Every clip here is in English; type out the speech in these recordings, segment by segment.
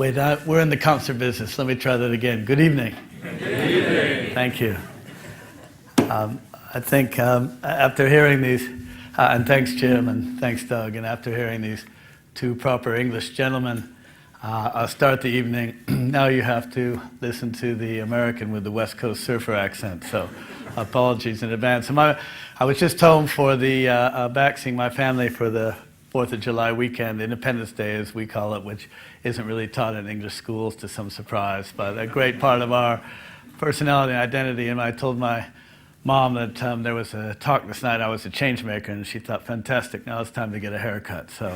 Wait, we're in the concert business. Let me try that again. Good evening. Good evening. Thank you. I think after hearing these, and thanks Jim, and thanks Doug, and after hearing these two proper English gentlemen, I'll start the evening. Now you have to listen to the American with the West Coast surfer accent, so apologies in advance. I was just home for the back seeing my family for the 4th of July weekend, Independence Day as we call it, which isn't really taught in English schools to some surprise, but a great part of our personality and identity. And I told my mom that there was a talk this night, I was a change maker, and she thought, fantastic, now it's time to get a haircut. So,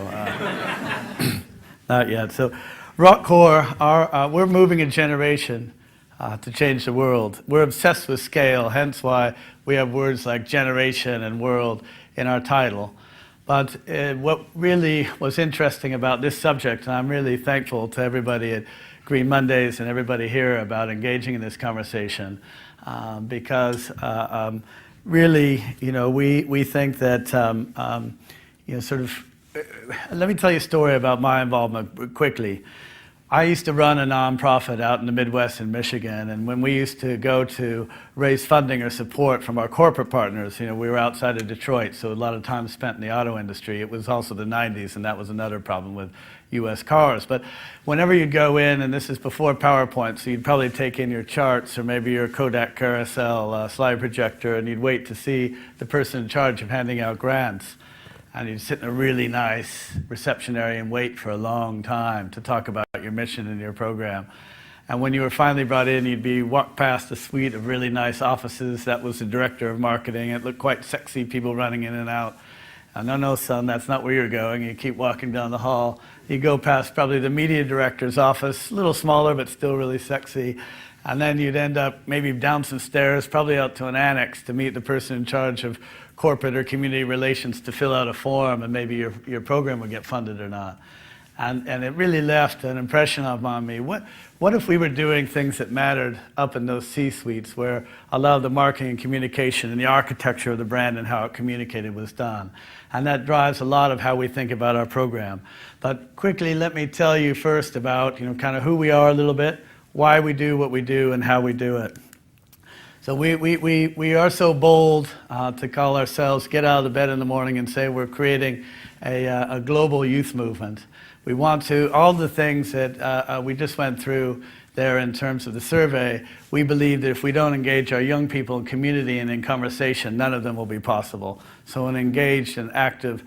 not yet. So, RockCorps, we're moving a generation to change the world. We're obsessed with scale, hence why we have words like generation and world in our title. But what really was interesting about this subject, and I'm really thankful to everybody at Green Mondays and everybody here about engaging in this conversation, because really, we think that, let me tell you a story about my involvement quickly. I used to run a nonprofit out in the Midwest in Michigan, and when we used to go to raise funding or support from our corporate partners, we were outside of Detroit, so a lot of time spent in the auto industry. It was also the 90s, and that was another problem with U.S. cars. But whenever you'd go in, and this is before PowerPoint, so you'd probably take in your charts or maybe your Kodak carousel slide projector, and you'd wait to see the person in charge of handing out grants. And you'd sit in a really nice reception area and wait for a long time to talk about your mission and your program. And when you were finally brought in, you'd be walked past a suite of really nice offices. That was the director of marketing. It looked quite sexy, people running in and out. No, son, that's not where you're going. You keep walking down the hall. You go past probably the media director's office, a little smaller, but still really sexy. And then you'd end up maybe down some stairs, probably out to an annex to meet the person in charge of corporate or community relations to fill out a form, and maybe your program would get funded or not. And it really left an impression on me. What if we were doing things that mattered up in those C-suites where a lot of the marketing and communication and the architecture of the brand and how it communicated was done? And that drives a lot of how we think about our program. But quickly, let me tell you first about kind of who we are a little bit, why we do what we do, and how we do it. So we are so bold to call ourselves, get out of the bed in the morning and say we're creating a global youth movement. We want to, all the things that we just went through there in terms of the survey, we believe that if we don't engage our young people in community and in conversation, none of them will be possible. So an engaged and active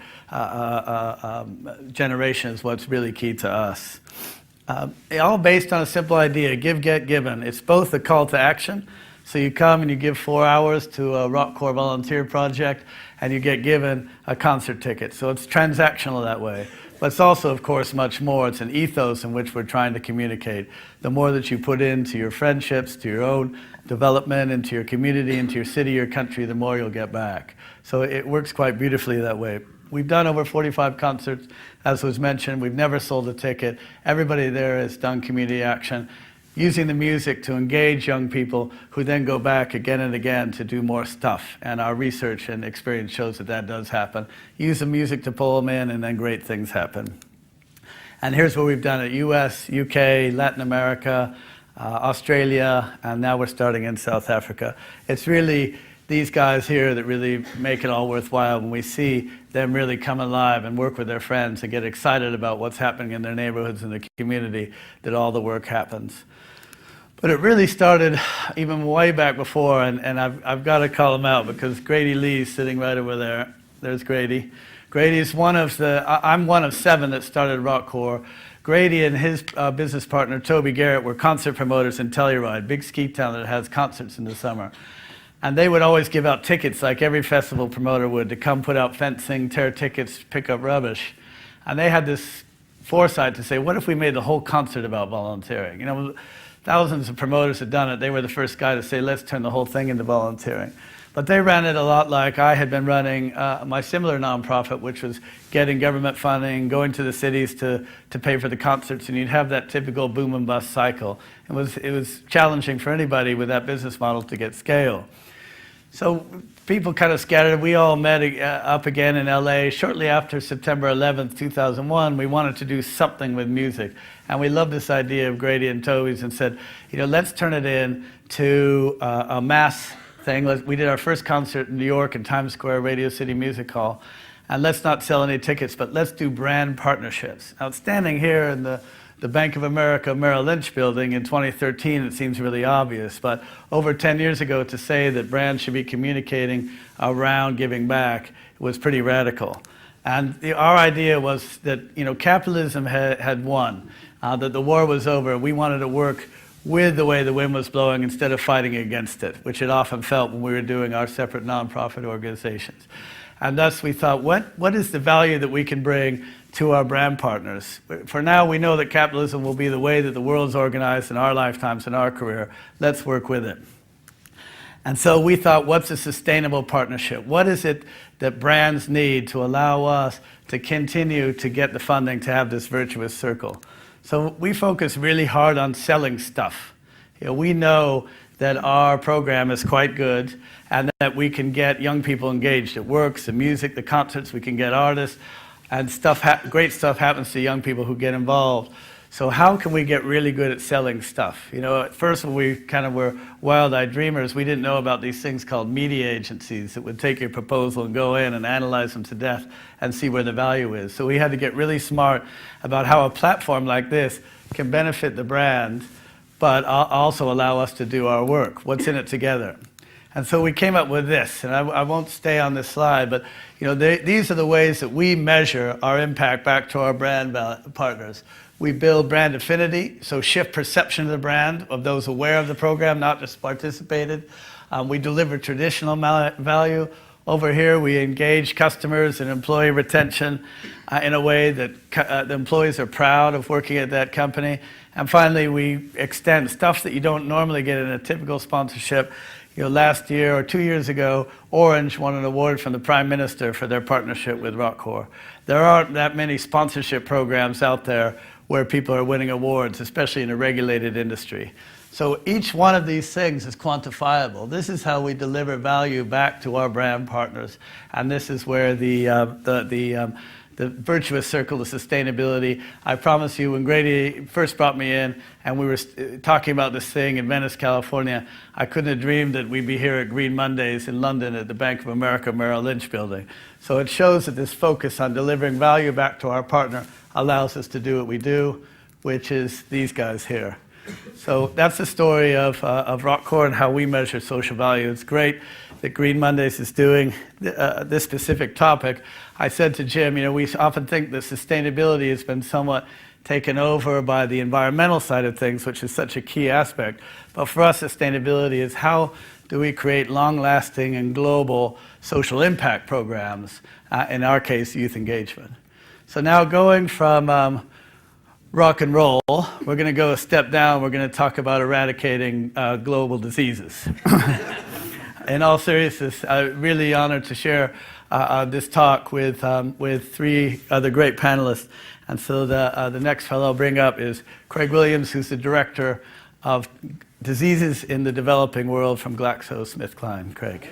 generation is what's really key to us. All based on a simple idea, give, get, given. It's both a call to action. So you come and you give 4 hours to a RockCorps volunteer project, and you get given a concert ticket. So it's transactional that way. But it's also, of course, much more. It's an ethos in which we're trying to communicate. The more that you put into your friendships, to your own development, into your community, into your city, your country, the more you'll get back. So it works quite beautifully that way. We've done over 45 concerts, as was mentioned. We've never sold a ticket. Everybody there has done community action, using the music to engage young people who then go back again and again to do more stuff. And our research and experience shows that that does happen. Use the music to pull them in, and then great things happen. And here's what we've done at US, UK, Latin America, Australia, and now we're starting in South Africa. It's really these guys here that really make it all worthwhile when we see them really come alive and work with their friends and get excited about what's happening in their neighborhoods and the community, that all the work happens. But it really started even way back before, and I've got to call him out because Grady Lee's sitting right over there. There's Grady. Grady's I'm one of 7 that started RockCorps. Grady and his business partner, Toby Garrett, were concert promoters in Telluride, big ski town that has concerts in the summer. And they would always give out tickets like every festival promoter would to come put out fencing, tear tickets, pick up rubbish. And they had this foresight to say, what if we made the whole concert about volunteering? Thousands of promoters had done it. They were the first guy to say, let's turn the whole thing into volunteering. But they ran it a lot like I had been running my similar nonprofit, which was getting government funding, going to the cities to pay for the concerts, and you'd have that typical boom and bust cycle. It was challenging for anybody with that business model to get scale. So people kind of scattered. We all met up again in LA shortly after September 11th, 2001. We wanted to do something with music. And we loved this idea of Grady and Toby's and said, let's turn it into a mass thing. We did our first concert in New York in Times Square, Radio City Music Hall. And let's not sell any tickets, but let's do brand partnerships. Now, standing here in the Bank of America Merrill Lynch building in 2013, it seems really obvious, but over 10 years ago to say that brands should be communicating around giving back was pretty radical. And our idea was that capitalism had won, that the war was over. We wanted to work with the way the wind was blowing instead of fighting against it, which it often felt when we were doing our separate nonprofit organizations. And thus we thought, what is the value that we can bring to our brand partners? For now, we know that capitalism will be the way that the world's organized in our lifetimes, in our career. Let's work with it. And so we thought, what's a sustainable partnership? What is it that brands need to allow us to continue to get the funding to have this virtuous circle? So we focus really hard on selling stuff. We know that our program is quite good and that we can get young people engaged. It works, the music, the concerts, we can get artists, and great stuff happens to young people who get involved. So how can we get really good at selling stuff? At first when we kind of were wild-eyed dreamers, we didn't know about these things called media agencies that would take your proposal and go in and analyze them to death and see where the value is. So we had to get really smart about how a platform like this can benefit the brand but also allow us to do our work. What's in it together? And so we came up with this, and I won't stay on this slide, but these are the ways that we measure our impact back to our brand partners. We build brand affinity, so shift perception of the brand, of those aware of the program, not just participated. We deliver traditional value. Over here, we engage customers and employee retention in a way that the employees are proud of working at that company. And finally, we extend stuff that you don't normally get in a typical sponsorship. Last year or 2 years ago, Orange won an award from the Prime Minister for their partnership with RockCorps. There aren't that many sponsorship programs out there where people are winning awards, especially in a regulated industry. So each one of these things is quantifiable. This is how we deliver value back to our brand partners. And this is where the virtuous circle of sustainability. I promise you, when Grady first brought me in and we were talking about this thing in Venice, California, I couldn't have dreamed that we'd be here at Greene Mondays in London at the Bank of America Merrill Lynch building. So it shows that this focus on delivering value back to our partner allows us to do what we do, which is these guys here. So that's the story of RockCorps and how we measure social value. It's great that Greene Mondays is doing this specific topic. I said to Jim, we often think that sustainability has been somewhat taken over by the environmental side of things, which is such a key aspect. But for us, sustainability is how do we create long-lasting and global social impact programs, in our case, youth engagement. So now going from rock and roll, we're going to go a step down. We're going to talk about eradicating global diseases. In all seriousness, I'm really honored to share this talk with three other great panelists. And so the next fellow I'll bring up is Craig Williams, who's the Director of Diseases in the Developing World from GlaxoSmithKline. Craig.